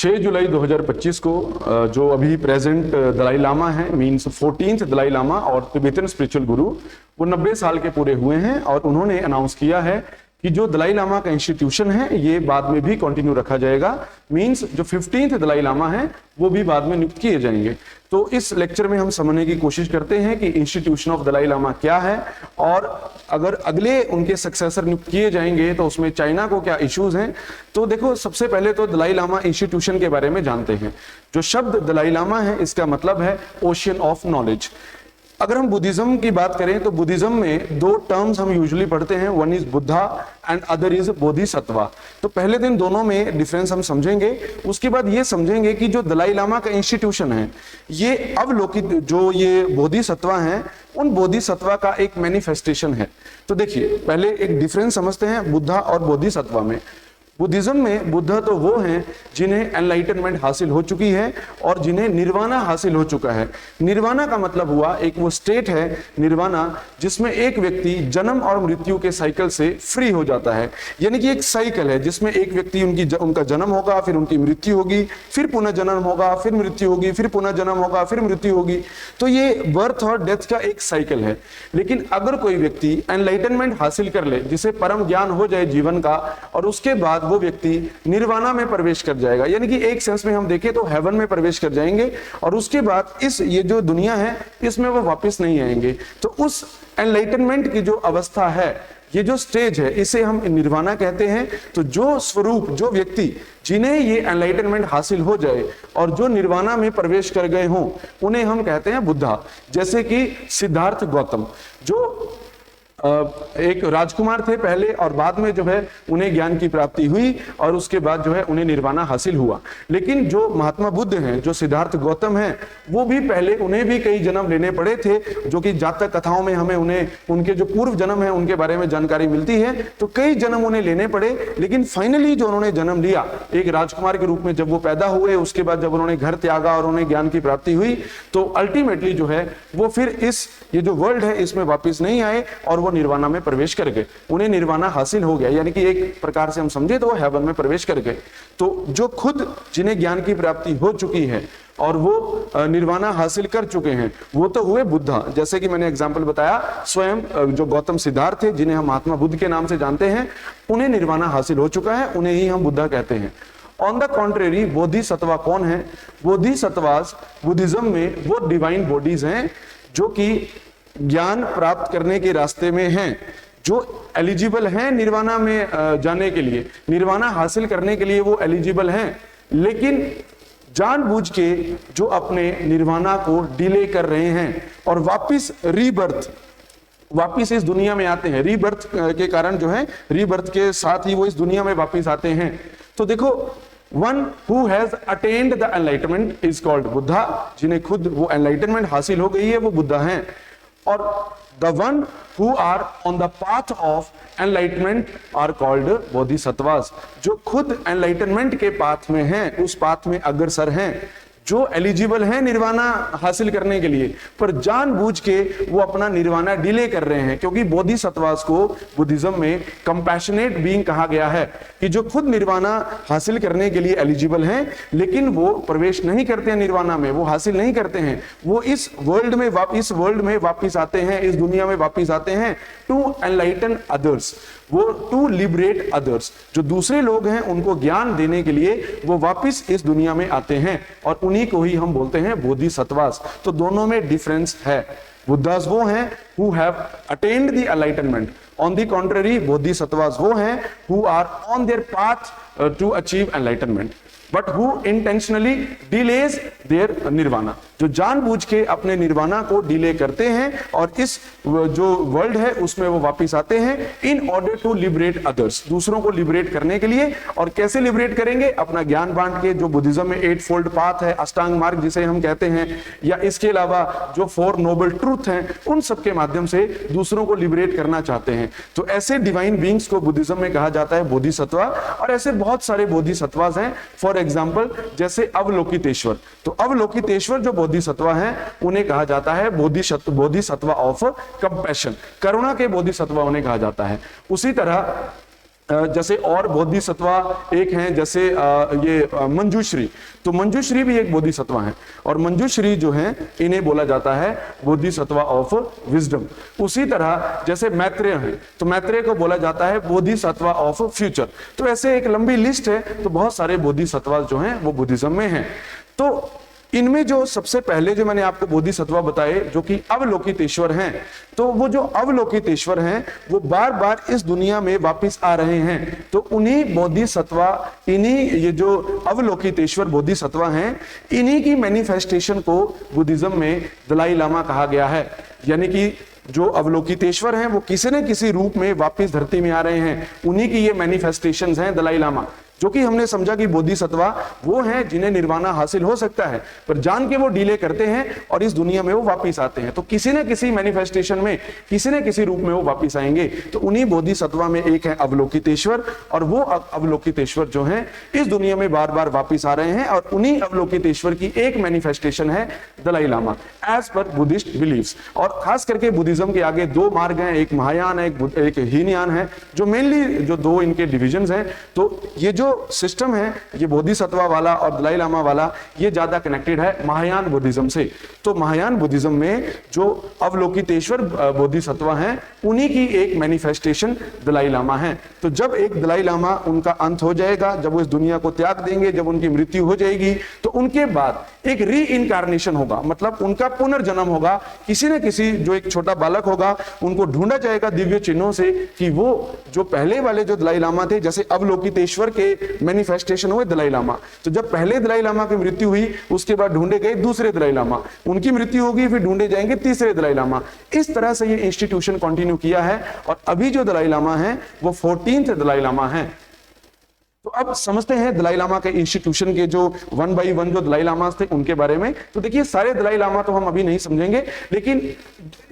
6 जुलाई 2025 को जो अभी प्रेजेंट दलाई लामा है, मींस 14th दलाई लामा और तिब्बतन स्पिरिचुअल गुरु, वो 90 साल के पूरे हुए हैं और उन्होंने अनाउंस किया है कि जो दलाई लामा का इंस्टीट्यूशन है ये बाद में भी कंटिन्यू रखा जाएगा। मींस जो 15th दलाई लामा है वो भी बाद में नियुक्त किए जाएंगे। तो इस लेक्चर में हम समझने की कोशिश करते हैं कि इंस्टीट्यूशन ऑफ दलाई लामा क्या है और अगर अगले उनके सक्सेसर नियुक्त किए जाएंगे तो उसमें चाइना को क्या इश्यूज हैं। तो देखो, सबसे पहले तो दलाई लामा इंस्टीट्यूशन के बारे में जानते हैं। जो शब्द दलाई लामा है इसका मतलब है ओशियन ऑफ नॉलेज। अगर हम बुद्धिज्म की बात करें तो बुद्धिज्म में दो टर्म्स हम यूजुअली पढ़ते हैं, one is Buddha and other is Bodhisattva. तो पहले दिन दोनों में डिफरेंस हम समझेंगे, उसके बाद ये समझेंगे कि जो दलाई लामा का इंस्टीट्यूशन है ये अवलोकित जो ये बोधिसत्वा हैं उन बोधिसत्वा का एक मैनिफेस्टेशन है। तो देखिए, पहले एक डिफरेंस समझते हैं बुद्धा और बोधिसत्वा में। बुद्धिज्म में बुद्ध तो वो हैं जिन्हें एनलाइटनमेंट हासिल हो चुकी है और जिन्हें निर्वाणा हासिल हो चुका है। निर्वाणा का मतलब हुआ एक वो स्टेट है निर्वाणा जिसमें एक व्यक्ति जन्म और मृत्यु के साइकिल से फ्री हो जाता है। यानी कि एक साइकिल है जिसमें एक व्यक्ति उनका जन्म होगा, फिर उनकी मृत्यु होगी, फिर पुनः जन्म होगा, फिर मृत्यु होगी, फिर पुनः जन्म होगा, फिर मृत्यु होगी। तो ये बर्थ और डेथ का एक साइकिल है। लेकिन अगर कोई व्यक्ति एनलाइटनमेंट हासिल कर ले, जिसे परम ज्ञान हो जाए जीवन का, और उसके बाद वो व्यक्ति निर्वाणा में प्रवेश कर जाएगा, यानी कि एक सेंस में हम देखें तो हेवन में प्रवेश कर जाएंगे और उसके बाद ये जो दुनिया है इसमें वो वापस नहीं आएंगे। तो उस एनलाइटनमेंट की जो अवस्था है, ये जो स्टेज है, इसे हम निर्वाणा कहते हैं। तो जो स्वरूप, जो व्यक्ति जिन्हें ये एनलाइटनमेंट हासिल हो जाए और जो निर्वाणा में प्रवेश कर गए हों, उन्हें हम कहते हैं बुद्धा। जैसे कि सिद्धार्थ गौतम जो एक राजकुमार थे पहले और बाद में जो है उन्हें ज्ञान की प्राप्ति हुई और उसके बाद जो है उन्हें निर्वाणा हासिल हुआ। लेकिन जो महात्मा बुद्ध हैं, जो सिद्धार्थ गौतम हैं, वो भी पहले उन्हें भी कई जन्म लेने पड़े थे, जो कि जातक कथाओं में हमें उनके जो पूर्व जन्म है उनके बारे में जानकारी मिलती है। तो कई जन्म उन्हें लेने पड़े, लेकिन फाइनली जो उन्होंने जन्म लिया एक राजकुमार के रूप में, जब वो पैदा हुए, उसके बाद जब उन्होंने घर त्यागा और उन्हें ज्ञान की प्राप्ति हुई, तो अल्टीमेटली जो है वो फिर ये जो वर्ल्ड है इसमें वापिस नहीं आए और वो निर्वाणा में प्रवेश कर गए। उन्हें निर्वाणा हासिल हो गया, यानी कि एक प्रकार से हम समझे तो वो हेवन में प्रवेश कर गए। तो जो खुद जिन्हें ज्ञान की प्राप्ति हो चुकी है और वो निर्वाणा हासिल कर चुके हैं, वो तो हुए बुद्धा। जैसे कि मैंने एग्जाम्पल बताया, स्वयं जो गौतम सिद्धार्थ थे, जिन्हें हम महात्मा बुद्ध के नाम से जानते हैं, उन्हें निर्वाणा हासिल हो चुका है, उन्हें ही हम बुद्धा कहते हैं। ऑन द कॉन्ट्रेरी, बोधिसत्वा कौन है? बोधिसत्वास बुद्धिज्म में वो डिवाइन बॉडीज हैं जो कि ज्ञान प्राप्त करने के रास्ते में हैं, जो एलिजिबल हैं निर्वाणा में जाने के लिए, निर्वाणा हासिल करने के लिए वो एलिजिबल हैं, लेकिन जानबूझ के जो अपने निर्वाणा को डिले कर रहे हैं और वापिस इस दुनिया में आते हैं। रीबर्थ के कारण जो है, रीबर्थ के साथ ही वो इस दुनिया में वापिस आते हैं। तो देखो, one who has attend the enlightenment is called Buddha, जिन्हें खुद वो एनलाइटमेंट हासिल हो गई है वो बुद्धा हैं। और the one who are on the path of enlightenment are called bodhisattvas, जो खुद एनलाइटमेंट के पाथ में हैं, उस पाथ में अग्रसर हैं, जो एलिजिबल है निर्वाणा हासिल करने के लिए, पर जानबूझ के वो अपना निर्वाणा डिले कर रहे हैं। क्योंकि बोधिसत्वास को बुद्धिज्म में कंपैशनेट बीइंग कहा गया है, कि जो खुद निर्वाणा हासिल करने के लिए एलिजिबल हैं, लेकिन वो प्रवेश नहीं करते हैं निर्वाणा में, वो हासिल नहीं करते हैं, वो इस वर्ल्ड में वापिस आते हैं, इस दुनिया में वापिस आते हैं टू एनलाइटन अदर्स, वो टू लिबरेट अदर्स। जो दूसरे लोग हैं उनको ज्ञान देने के लिए वो वापिस इस दुनिया में आते हैं और उन्हीं को ही हम बोलते हैं बोधिसत्वास। तो दोनों में डिफरेंस है। बुद्धास वो हैं who have attained the enlightenment, on the contrary bodhisattvas वो हैं who are on their path to achieve enlightenment, but who intentionally delays their nirvana, जो जानबूझ के अपने निर्वाणा को डिले करते हैं और इस जो वर्ल्ड है उसमें वो वापस आते हैं in order to liberate others, दूसरों को लिबरेट करने के लिए। और कैसे लिबरेट करेंगे? अपना ज्ञान बांट के। जो बुद्धिज्म में 8 फोल्ड पाथ है, अष्टांग मार्ग जिसे हम कहते हैं, या इसके अलावा जो 4 नोबल ट्रूथ हैं, उन सब के माध्यम से दूसरों को लिबरेट करना चाहते हैं। तो ऐसे डिवाइन बीइंग्स को बुद्धिज्म में कहा जाता है बोधिसत्वा। और ऐसे बहुत सारे बोधिसत्वास हैं। फॉर एग्जाम्पल जैसे अवलोकितेश्वर, तो अवलोकितेश्वर जो बोधिसत्वा हैं उन्हें कहा जाता है बोधिसत्वा ऑफ कंपैशन, करुणा के बोधिसत्वा उन्हें कहा जाता है। उसी तरह जैसे और बोधिसत्वा एक हैं, जैसे ये मंजूश्री, तो मंजूश्री भी एक बोधिसत्वा है, और मंजूश्री जो है इन्हें बोला जाता है बोधिसत्वा ऑफ विजडम। उसी तरह जैसे मैत्रेय है, तो मैत्रेय को बोला जाता है बोधिसत्वा ऑफ फ्यूचर। तो ऐसे एक लंबी लिस्ट है, तो बहुत सारे बोधिसत्वा जो हैं वो बुद्धिज्म में हैं। तो इनमें जो सबसे पहले जो मैंने आपको बोधिसत्वा बताए जो कि अवलोकितेश्वर हैं, तो वो जो अवलोकितेश्वर हैं वो बार बार इस दुनिया में वापस आ रहे हैं। तो उन्हीं बोधिसत्वा, इन्हीं ये जो अवलोकितेश्वर बोधिसत्वा हैं, इन्हीं की मैनिफेस्टेशन को बुद्धिज्म में दलाई लामा कहा गया है। यानी कि जो अवलोकितेश्वर हैं वो किसी न किसी रूप में वापस धरती में आ रहे हैं, उन्हीं की ये मैनिफेस्टेशंस हैं दलाई लामा। जो कि हमने समझा कि बोधिसत्वा वो हैं जिन्हें निर्वाणा हासिल हो सकता है, पर जान के वो डिले करते हैं और इस दुनिया में वो वापस आते हैं। तो किसी न किसी मैनिफेस्टेशन में, किसी न किसी रूप में वो वापस आएंगे। तो उन्हीं बोधिसत्वा में एक है अवलोकितेश्वर, और वो अवलोकितेश्वर जो हैं इस दुनिया में बार बार वापस आ रहे हैं, और उन्हीं अवलोकितेश्वर की एक मैनिफेस्टेशन है Dalai Lama as per Buddhist beliefs. और खास करके बुद्धिज्म के आगे दो मार्ग हैं, एक महायान है, एक हीनयान है, जो मेनली जो दो इनके डिविजन्स हैं। तो ये जो सिस्टम है, ये बोधिसत्वा वाला और दलाई लामा वाला, ये ज्यादा कनेक्टेड है महायान बुद्धिज्म से। तो महायान बुद्धिज्म में जो अवलोकितेश्वर बोधिसत्वा हैं, उन्हीं की एक मैनिफेस्टेशन दलाई लामा है। तो जब एक दलाई लामा उनका अंत हो जाएगा, जब वो इस दुनिया को त्याग देंगे, जब उनकी मृत्यु हो जाएगी, तो उनके बाद एक री इनकारनेशन होगा, मतलब उनका पुनर्जन्म होगा। किसी न किसी जो एक छोटा बालक होगा, उनको ढूंढा जाएगा दिव्य चिन्हों से कि वो जो पहले वाले जो दलाई लामा थे, जैसे अवलोकितेश्वर के मैनिफेस्टेशन हुए दलाई लामा, तो जब पहले दलाई लामा की मृत्यु हुई, उसके बाद ढूंढे गए दूसरे दलाई लामा, उनकी मृत्यु होगी, फिर ढूंढे जाएंगे तीसरे दलाई लामा। इस तरह से ये इंस्टीट्यूशन कंटिन्यू किया है, और अभी जो दलाई लामा है वो 14th दलाई लामा है। तो अब समझते हैं दलाई लामा के इंस्टीट्यूशन के जो 1 by 1 जो दलाई लामा थे उनके बारे में। तो देखिए, सारे दलाई लामा तो हम अभी नहीं समझेंगे, लेकिन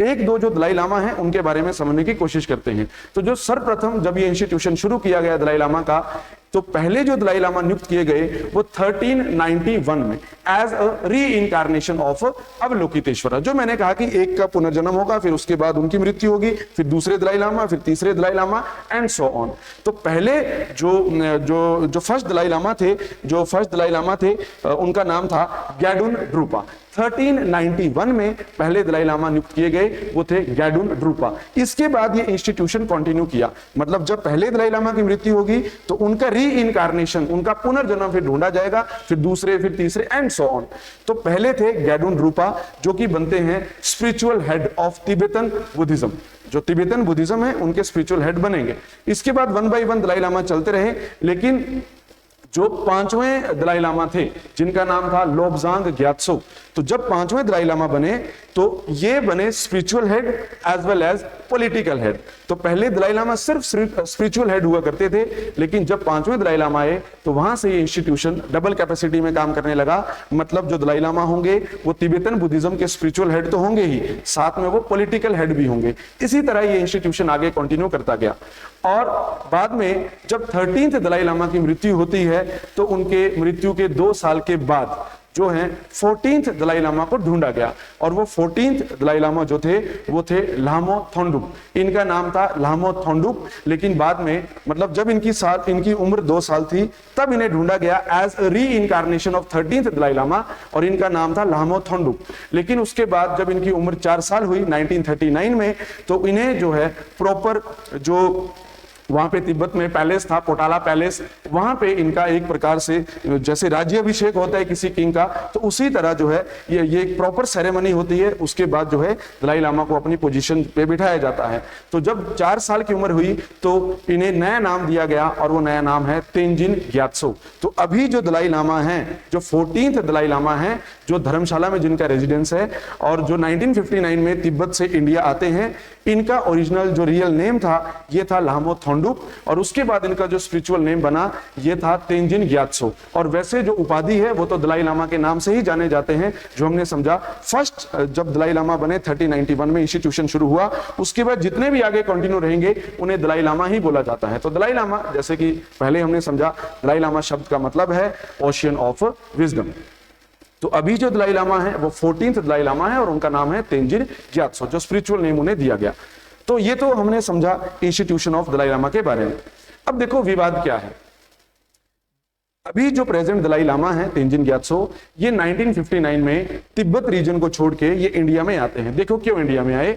एक दो जो दलाई लामा हैं उनके बारे में समझने की कोशिश करते हैं। तो जो सर्वप्रथम जब ये इंस्टीट्यूशन शुरू किया गया दलाई लामा का, तो पहले जो दलाई लामा नियुक्त किए गए वो 1391 में एज अ री इनकारनेशन ऑफ अवलोकितेश्वर। जो मैंने कहा कि एक का पुनर्जन्म होगा, फिर उसके बाद उनकी मृत्यु होगी, फिर दूसरे दलाई लामा, फिर तीसरे Dalai Lama and so on. तो पहले जो फर्स्ट दलाई लामा थे, उनका नाम था गैडुन ड्रूपा। 1391 में पहले दलाई लामा नियुक्त किए गए, वो थे गैडुन ड्रूपा। इसके बाद ये इंस्टीट्यूशन कंटिन्यू किया, मतलब जब पहले दलाई लामा की मृत्यु होगी तो उनका री इनकारनेशन, उनका पुनर्जन्म फिर ढूंढा जाएगा, फिर दूसरे, फिर तीसरे एंड सो ऑन। तो पहले थे गैडुन ड्रूपा, जो कि बनते हैं spiritual head of Tibetan Buddhism. जो तिब्बतन बुद्धिज्म है उनके स्पिरिचुअल हेड बनेंगे। इसके बाद 1 by 1 दलाई लामा चलते रहे, लेकिन जो पांचवें दलाई लामा थे जिनका नाम था लोब्जांग ग्यात्सो, तो जब पांचवें दलाई लामा बने तो ये बने spiritual head as well as political head. तो पहले दलाई लामा सिर्फ स्पिरिचुअल हेड हुआ करते थे, लेकिन जब पांचवें दलाई लामा आए तो वहां से ये इंस्टीट्यूशन डबल कैपेसिटी में काम करने लगा। मतलब जो दलाई लामा होंगे वो तिब्बतन बुद्धिज्म के स्पिरिचुअल हेड तो होंगे ही, साथ में वो पॉलिटिकल हेड भी होंगे। इसी तरह ये इंस्टीट्यूशन आगे कंटिन्यू करता गया, और बाद में जब 13th दलाई लामा की मृत्यु होती है तो उनके मृत्यु के 2 साल के बाद जो है 14th दलाई लामा को ढूंढा गया, और वो 14th दलाई लामा जो थे वो थे लामो थोंडुप। इनका नाम था लामो थोंडुप, लेकिन बाद में, मतलब जब इनकी उम्र 2 साल थी, तब इन्हें ढूंढा गया एज री incarnation of 13th Dalai Lama, और इनका नाम था लामो थोंडुप। लेकिन उसके बाद जब इनकी उम्र 4 साल हुई 1939 में, तो इन्हें जो है प्रॉपर जो वहां पे तिब्बत में पैलेस था, पोटाला पैलेस, वहां पे इनका एक प्रकार से जैसे राज्याभिषेक होता है किसी किंग का, तो उसी तरह जो है ये एक प्रॉपर सेरेमनी होती है। उसके बाद जो है दलाई लामा को अपनी पोजीशन पे बिठाया जाता है। तो जब 4 साल की उम्र हुई तो इन्हें नया नाम दिया गया, और वो नया नाम है तेंजिन ग्यात्सो। तो अभी जो दलाई लामा है, जो 14th दलाई लामा है, जो धर्मशाला में जिनका रेजिडेंस है, और जो 1959 में तिब्बत से इंडिया आते हैं, इनका ओरिजिनल जो रियल नेम था ये था लामो थोंडुप, और उसके बाद इनका जो स्पिरिचुअल नेम बना ये था तेंजिन ग्यात्सो। और वैसे जो उपाधि है वो तो दलाई लामा के नाम से ही जाने जाते हैं, जो हमने समझा। फर्स्ट जब दलाई लामा बने 1391 में इंस्टीट्यूशन शुरू हुआ, उसके बाद जितने भी आगे कंटिन्यू रहेंगे उन्हें दलाई लामा ही बोला जाता है। तो दलाई लामा, जैसे कि पहले हमने समझा, दलाई लामा शब्द का मतलब है ओशियन ऑफ विजडम। तो अभी जो दलाई लामा है वो 14th दलाई लामा है, और उनका नाम है तेंजिन ग्यात्सो, जो स्पिरिचुअल नेम उन्हें दिया गया। तो ये तो हमने समझा इंस्टीट्यूशन ऑफ दलाई लामा के बारे में। अब देखो विवाद क्या है। अभी जो प्रेजेंट दलाई लामा है तेंजिन ग्यात्सो, ये 1959 में तिब्बत रीजन को छोड़ के ये इंडिया में आते हैं। देखो क्यों इंडिया में आए।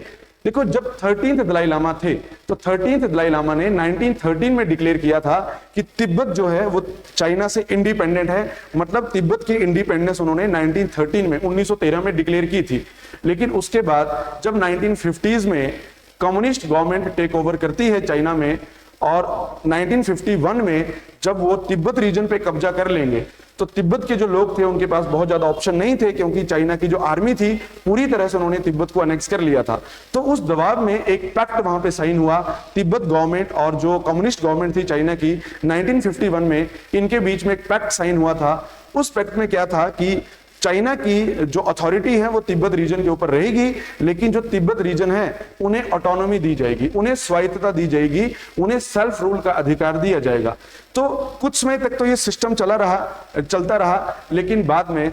देखो जब 13th दलाई लामा थे तो 13th दलाई लामा ने 1913 में डिक्लेयर किया था कि तिब्बत जो है वो चाइना से इंडिपेंडेंट है, मतलब तिब्बत की इंडिपेंडेंस उन्होंने 1913 में 1913 में डिक्लेयर की थी। लेकिन उसके बाद जब 1950s में कम्युनिस्ट गवर्नमेंट टेक ओवर करती है चाइना में, और 1951 में जब वो तिब्बत रीजन पे कब्जा कर लेंगे, तो तिब्बत के जो लोग थे उनके पास बहुत ज्यादा ऑप्शन नहीं थे, क्योंकि चाइना की जो आर्मी थी पूरी तरह से उन्होंने तिब्बत को अनेक्स कर लिया था। तो उस दबाव में एक पैक्ट वहां पे साइन हुआ तिब्बत गवर्नमेंट और जो कम्युनिस्ट गवर्नमेंट थी चाइना की, 1951 में इनके बीच में एक पैक्ट साइन हुआ था। उस पैक्ट में क्या था कि चाइना की जो अथॉरिटी है वो तिब्बत रीजन के ऊपर रहेगी, लेकिन जो तिब्बत रीजन है उन्हें ऑटोनॉमी दी जाएगी, उन्हें स्वायत्तता दी जाएगी, उन्हें सेल्फ रूल का अधिकार दिया जाएगा। तो कुछ समय तक तो ये सिस्टम चलता रहा, लेकिन बाद में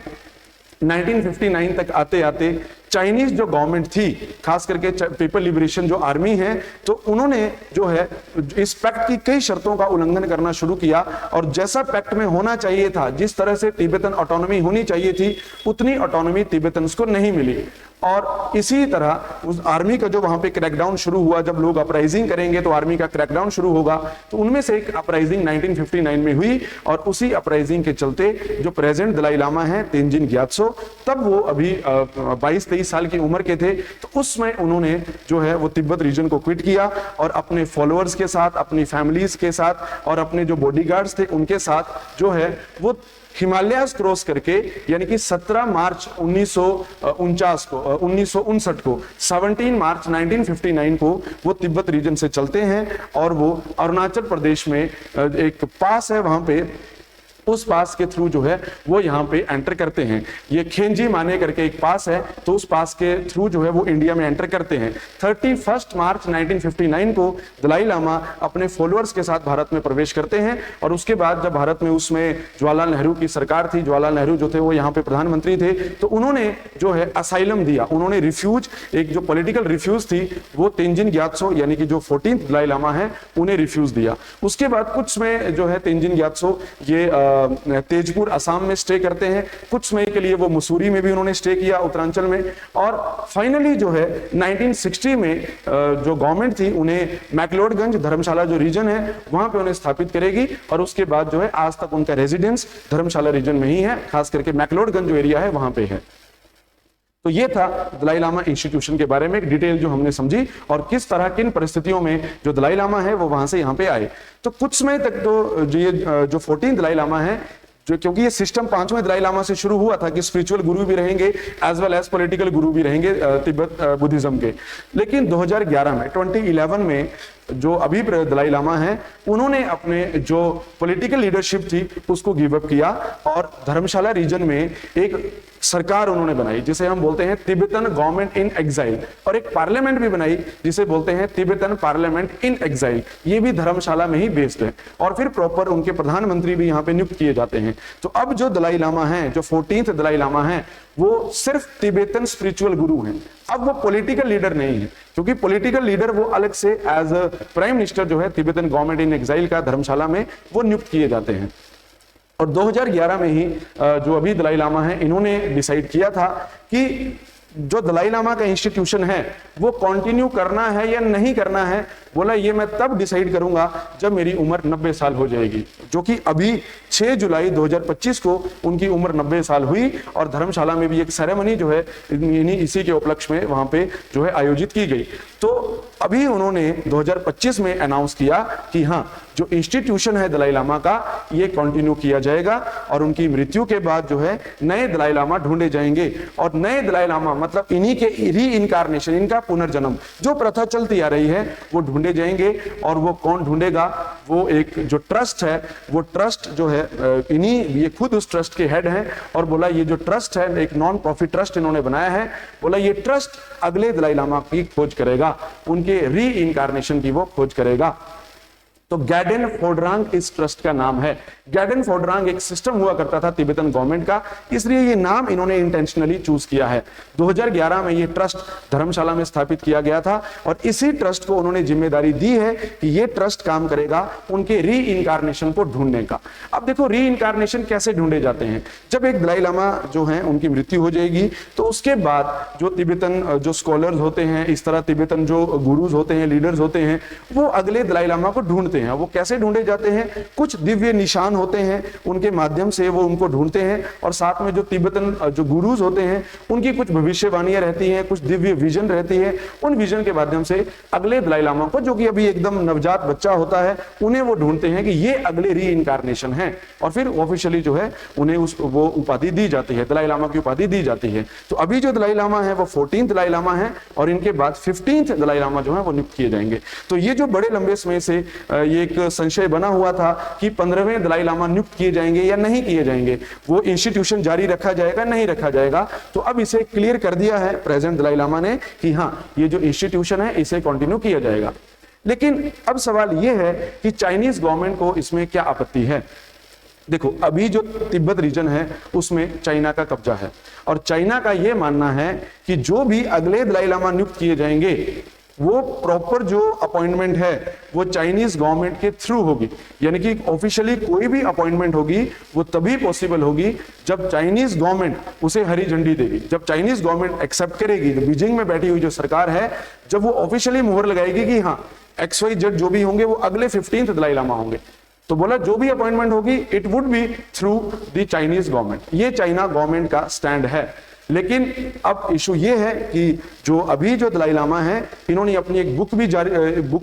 1959 तक आते आते चाइनीज जो गवर्नमेंट थी, खास करके पीपल लिबरेशन जो आर्मी है, तो उन्होंने जो है इस पैक्ट की कई शर्तों का उल्लंघन करना शुरू किया, और जैसा पैक्ट में होना चाहिए था, जिस तरह से तिब्बतन ऑटोनॉमी होनी चाहिए थी, उतनी ऑटोनॉमी तिब्बतन्स को नहीं मिली। और इसी तरह उस आर्मी का जो वहां पे क्रैकडाउन शुरू हुआ, जब लोग अपराइजिंग करेंगे तो आर्मी का क्रैकडाउन शुरू होगा, तो उनमें से एक अपराइजिंग 1959 में हुई, और उसी अपराइजिंग के चलते जो प्रेजेंट दलाई लामा है तेंजिन ग्यात्सो, तब वो अभी 22-23 साल की उम्र के थे, तो उस समय उन्होंने जो है वो तिब्बत रीजन को क्विट किया और अपने फॉलोअर्स के साथ, अपनी फैमिलीज के साथ और अपने जो बॉडीगार्ड्स थे उनके साथ जो है वो हिमालयास क्रॉस करके, यानी कि 17 मार्च 1959 को 17 मार्च 1959 को वो तिब्बत रीजन से चलते हैं, और वो अरुणाचल प्रदेश में एक पास है वहां पे, उस पास के थ्रू जो है वो यहाँ पे एंटर करते हैं। ये खेंजी माने करके एक पास है, तो उस पास के थ्रू जो है वो इंडिया में एंटर करते हैं। 31 मार्च 1959 को दलाई लामा अपने फॉलोअर्स के साथ भारत में प्रवेश करते हैं, और उसके बाद जब भारत में उसमें जवाहरलाल नेहरू की सरकार थी, जवाहरलाल नेहरू जो थे वो यहाँ पे प्रधानमंत्री थे, तो उन्होंने जो है असाइलम दिया, उन्होंने रिफ्यूज, एक जो पॉलिटिकल रिफ्यूज थी वो तेंजिन ग्यात्सो यानी कि जो 14th दलाई लामा है उन्हें रिफ्यूज दिया। उसके बाद कुछ में जो है तेंजिन ग्यात्सो ये तेजपुर असम में स्टे करते हैं, कुछ समय के लिए वो मसूरी में भी उन्होंने स्टे किया, उत्तरांचल में, और फाइनली जो है 1960 में जो गवर्नमेंट थी उन्हें मैक्लोडगंज धर्मशाला जो रीजन है वहां पे उन्हें स्थापित करेगी, और उसके बाद जो है आज तक उनका रेजिडेंस धर्मशाला रीजन में ही है, खास करके मैक्लोडगंज जो एरिया है वहां पे है। तो ये था दलाई लामा इंस्टीट्यूशन के बारे में एक डिटेल जो हमने समझी, और किस तरह किन परिस्थितियों में जो दलाई लामा है वो वहां से यहाँ पे आए। तो कुछ समय तक तो ये जो 14 दलाई लामा है, जो क्योंकि ये सिस्टम 5वें दलाई लामा से शुरू हुआ था कि स्पिरिचुअल गुरु भी रहेंगे एज वेल एज पॉलिटिकल गुरु भी रहेंगे तिब्बत बुद्धिज्म के, लेकिन 2011 में 2011 में जो अभी दलाई लामा है उन्होंने अपने जो पॉलिटिकल लीडरशिप थी उसको गिव अप किया, और धर्मशाला रीजन में एक सरकार उन्होंने बनाई जिसे हम बोलते हैं तिब्बतन गवर्नमेंट इन एग्जाइल, और एक पार्लियामेंट भी बनाई जिसे बोलते हैं तिब्बतन पार्लियामेंट इन एग्जाइल, ये भी धर्मशाला में ही बेस्ड है, और फिर प्रॉपर उनके प्रधानमंत्री भी यहाँ पे नियुक्त किए जाते हैं। तो अब जो दलाई लामा है, जो 14th दलाई लामा है, वो सिर्फ तिब्बतन स्पिरिचुअल गुरु हैं, अब वो पॉलिटिकल लीडर नहीं है, क्योंकि पॉलिटिकल लीडर वो अलग से एज अ प्राइम मिनिस्टर जो है तिब्बतन गवर्नमेंट इन एग्जाइल का धर्मशाला में वो नियुक्त किए जाते हैं। और 2011 में ही जो अभी दलाई लामा है इन्होंने डिसाइड किया था कि जो दलाई लामा का इंस्टीट्यूशन है वो कंटिन्यू करना है या नहीं करना है। बोला ये मैं तब डिसाइड करूंगा जब मेरी उम्र 90 साल हो जाएगी, जो कि अभी 6 जुलाई 2025 को उनकी उम्र 90 साल हुई, और धर्मशाला में भी एक सेरेमनी जो है इसी के उपलक्ष्य में वहां पे जो है आयोजित की गई। तो अभी उन्होंने 2025 में अनाउंस किया कि हाँ, जो इंस्टीट्यूशन है दलाई लामा का ये कंटिन्यू किया जाएगा, और उनकी मृत्यु के बाद जो है नए दलाई लामा ढूंढे जाएंगे, और नए दलाई लामा मतलब इन्हीं के री इनकारनेशन, इनका पुनर्जन्म, जो प्रथा चलती आ रही है वो ढूंढे जाएंगे। और वो कौन ढूंढेगा, वो एक जो ट्रस्ट है, वो ट्रस्ट जो है इन्हीं, ये खुद उस ट्रस्ट के हेड हैं, और बोला ये जो ट्रस्ट है एक नॉन प्रॉफिट ट्रस्ट इन्होंने बनाया है, बोला ये ट्रस्ट अगले दलाई लामा की खोज करेगा, उनके री इनकारनेशन की वो खोज करेगा। तो गैडेन फोड्रांग इस ट्रस्ट का नाम है। गैडेन फोड्रांग एक सिस्टम हुआ करता था तिब्बतन गवर्नमेंट का, इसलिए ये नाम इन्होंने इंटेंशनली चूज किया है। 2011 में ये ट्रस्ट धर्मशाला में स्थापित किया गया था और इसी ट्रस्ट को उन्होंने जिम्मेदारी दी है कि ये ट्रस्ट काम करेगा उनके री इनकारनेशन को ढूंढने का। अब देखो री इनकारनेशन कैसे ढूंढे जाते हैं, जब एक दलाई लामा जो है उनकी मृत्यु हो जाएगी तो उसके बाद जो तिब्बतन जो स्कॉलर्स होते हैं, इस तरह तिब्बतन जो गुरुज होते हैं, लीडर्स होते हैं, वो अगले दलाई लामा को ढूंढते हैं। वो कैसे ढूंढे जाते हैं, कुछ दिव्य निशान होते हैं, उनके माध्यम से वो उनको ढूंढते हैं और साथ में जो तिब्बतन जो गुरुज होते हैं उनकी कुछ भविष्यवाणियां रहती हैं, कुछ दिव्य विजन रहती है, उन विजन के माध्यम से अगले दलाई लामा को, जो कि अभी एकदम नवजात बच्चा होता है, उन्हें वो ढूंढते हैं कि ये अगले री इनकारनेशन है और फिर ऑफिशियली जो है उन्हें वो उपाधि दी जाती है, दलाई लामा की उपाधि दी जाती है। तो अभी जो दलाई लामा है वो 14th दलाई लामा है और इनके बाद 15th दलाई लामा जो है वो नियुक्त किए जाएंगे। तो ये जो बड़े लंबे समय से ये एक संशय बना हुआ था कि 15वें दलाई लामा नियुक्त किए जाएंगे या नहीं किए जाएंगे, वो इंस्टीट्यूशन जारी रखा जाएगा नहीं रखा जाएगा, तो अब इसे क्लियर कर दिया है प्रेजेंट दलाई लामा ने कि हाँ ये जो इंस्टीट्यूशन है इसे कंटिन्यू किया जाएगा। लेकिन अब सवाल यह है कि चाइनीज गवर्नमेंट को इसमें क्या आपत्ति है। देखो अभी जो तिब्बत रीजन है उसमें चाइना का कब्जा है और चाइना का यह मानना है कि जो भी अगले दलाई लामा नियुक्त किए जाएंगे वो प्रॉपर जो अपॉइंटमेंट है वो चाइनीज गवर्नमेंट के थ्रू होगी, यानी कि ऑफिशियली कोई भी अपॉइंटमेंट होगी वो तभी पॉसिबल होगी जब चाइनीज गवर्नमेंट उसे हरी झंडी देगी, जब चाइनीज गवर्नमेंट एक्सेप्ट करेगी, जो बीजिंग में बैठी हुई जो सरकार है, जब वो ऑफिशियली मुहर लगाएगी कि हाँ XYZ जो भी होंगे वो अगले 15th दलाई लामा होंगे, तो बोला जो भी अपॉइंटमेंट होगी it would be through the Chinese government. ये चाइना गवर्नमेंट का स्टैंड है। लेकिन अब इशू ये है कि जो अभी जो दलाई लामा है इन्होंने अपनी एक बुक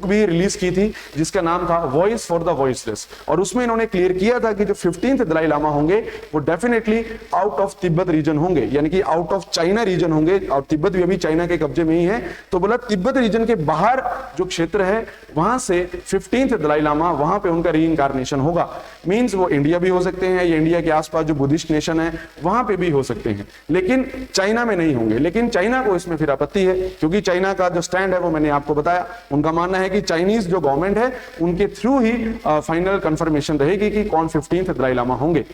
भी रिलीज की थी जिसका नाम था वॉइस फॉर द वॉइसलेस, और उसमें इन्होंने क्लियर किया था कि जो 15th दलाई लामा होंगे वो definitely out of Tibet region होंगे, यानी कि आउट ऑफ चाइना रीजन होंगे, और तिब्बत भी अभी चाइना के कब्जे में ही है। तो बोला तिब्बत रीजन के बाहर जो क्षेत्र है वहां से 15th दलाई लामा वहां पे उनका रीइंकारनेशन होगा। मींस वो इंडिया भी हो सकते हैं या इंडिया के आसपास जो बुद्धिस्ट नेशन है वहां पे भी हो सकते हैं, लेकिन चाइना में नहीं होंगे। लेकिन चाइना को इसमें फिर आपत्ति है क्योंकि चाइना का जो स्टैंड है वो मैंने आपको बताया, उनका मानना है कि चाइनीज जो गवर्नमेंट है उनके थ्रू ही फाइनल कंफर्मेशन रहेगी कि कौन 15th दलाई लामा होंगे।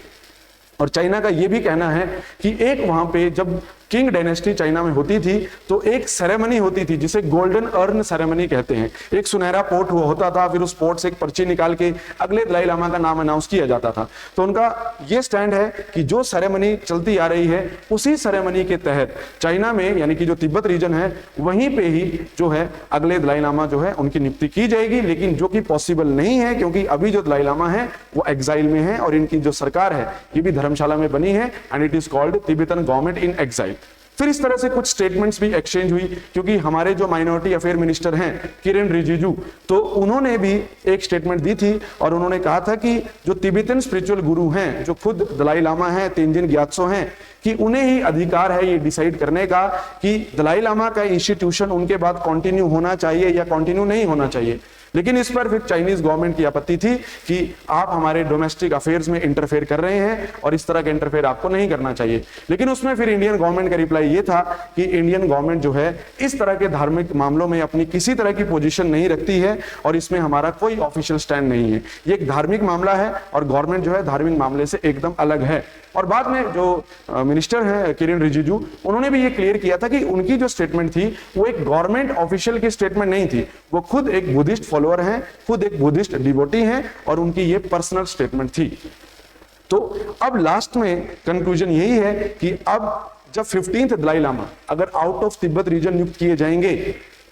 और चाइना का यह भी कहना है कि एक वहां पे जब किंग डायनेस्टी चाइना में होती थी तो एक सेरेमनी होती थी जिसे गोल्डन अर्न सेरेमनी कहते हैं। एक सुनहरा पोर्ट होता था, फिर उस पोर्ट से एक पर्ची निकाल के अगले दलाई लामा का नाम अनाउंस किया जाता था। तो उनका ये स्टैंड है कि जो सेरेमनी चलती आ रही है उसी सेरेमनी के तहत चाइना में, यानी कि जो तिब्बत रीजन है वहीं पे ही जो है अगले दलाई लामा जो है उनकी नियुक्ति की जाएगी, लेकिन जो कि पॉसिबल नहीं है क्योंकि अभी जो दलाई लामा है वो एग्जाइल में है और इनकी जो सरकार है ये भी धर्मशाला में बनी है and it is called Tibetan government in exile. फिर इस तरह से कुछ स्टेटमेंट्स भी एक्सचेंज हुई क्योंकि हमारे जो माइनॉरिटी अफेयर मिनिस्टर हैं किरेन रिजिजू, तो उन्होंने भी एक स्टेटमेंट दी थी और उन्होंने कहा था कि जो तिब्बतन स्पिरिचुअल गुरु हैं, जो खुद दलाई लामा हैं, तेंजिन ग्यात्सो हैं, कि उन्हें ही अधिकार है ये डिसाइड करने का कि दलाई लामा का इंस्टीट्यूशन उनके बाद कंटिन्यू होना चाहिए या कंटिन्यू नहीं होना चाहिए। लेकिन इस पर फिर चाइनीज गवर्नमेंट की आपत्ति थी कि आप हमारे डोमेस्टिक अफेयर्स में इंटरफेयर कर रहे हैं और इस तरह का इंटरफेयर आपको नहीं करना चाहिए। लेकिन उसमें फिर इंडियन गवर्नमेंट का रिप्लाई ये था कि इंडियन गवर्नमेंट जो है इस तरह के धार्मिक मामलों में अपनी किसी तरह की पोजीशन नहीं रखती है और इसमें हमारा कोई ऑफिशियल स्टैंड नहीं है। ये एक धार्मिक मामला है और गवर्नमेंट जो है धार्मिक मामले से एकदम अलग है। और बाद में जो मिनिस्टर है किरेन रिजिजू, उन्होंने भी ये क्लियर किया था कि उनकी जो स्टेटमेंट थी वो एक गवर्नमेंट ऑफिशियल की स्टेटमेंट नहीं थी, वो खुद एक बुद्धिस्ट फॉलोअर हैं, खुद एक बुद्धिस्ट डिवोटी हैं और उनकी ये पर्सनल स्टेटमेंट थी। तो अब लास्ट में कंक्लूजन यही है कि अब जब 15th दलाई लामा अगर आउट ऑफ तिब्बत रीजन नियुक्त किए जाएंगे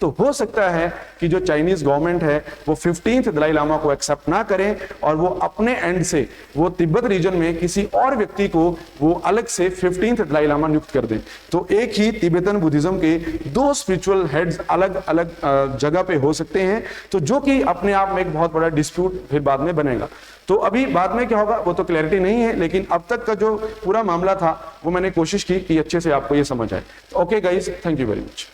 तो हो सकता है कि जो चाइनीज गवर्नमेंट है वो 15th दलाई लामा को एक्सेप्ट ना करें और वो अपने एंड से वो तिब्बत रीजन में किसी और व्यक्ति को वो अलग से 15th दलाई लामा नियुक्त कर दें। तो एक ही तिब्बतन बुद्धिज्म के दो स्पिरिचुअल हेड्स अलग अलग जगह पे हो सकते हैं, तो जो कि अपने आप में एक बहुत बड़ा डिस्प्यूट फिर बाद में बनेगा। तो अभी बाद में क्या होगा वो तो क्लैरिटी नहीं है, लेकिन अब तक का जो पूरा मामला था वो मैंने कोशिश की कि अच्छे से आपको ये समझ आए। Okay guys, thank you very much.